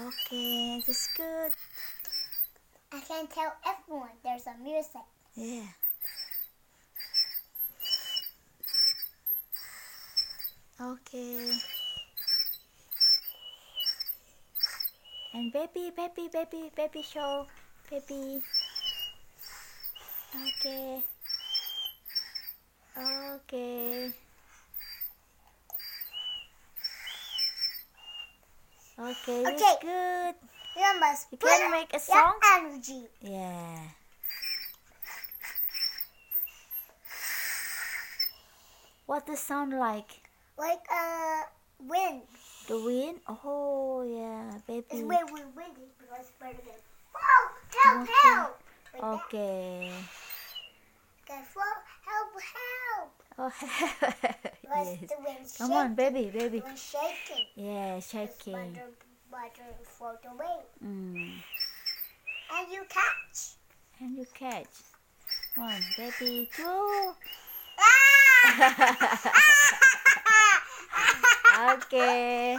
Okay, that's good. I can tell everyone there's a music. Yeah. Okay. And baby show. Baby. Okay. Okay. Okay, Okay. that's good. You must You put can make a song? your energy. Yeah. What does sound like? Like a wind. The wind? Oh, yeah, baby. It's way windy because it's better than whoa, help, Okay. help. Like Okay. that. Okay, whoa, help. Oh, Because yes. the wind's Come shaking. on, baby. The wind's shaking. Yeah, It's shaking. butter float away. Mm. And you catch. And you catch. Come on, baby. Throw. Ah! Okay.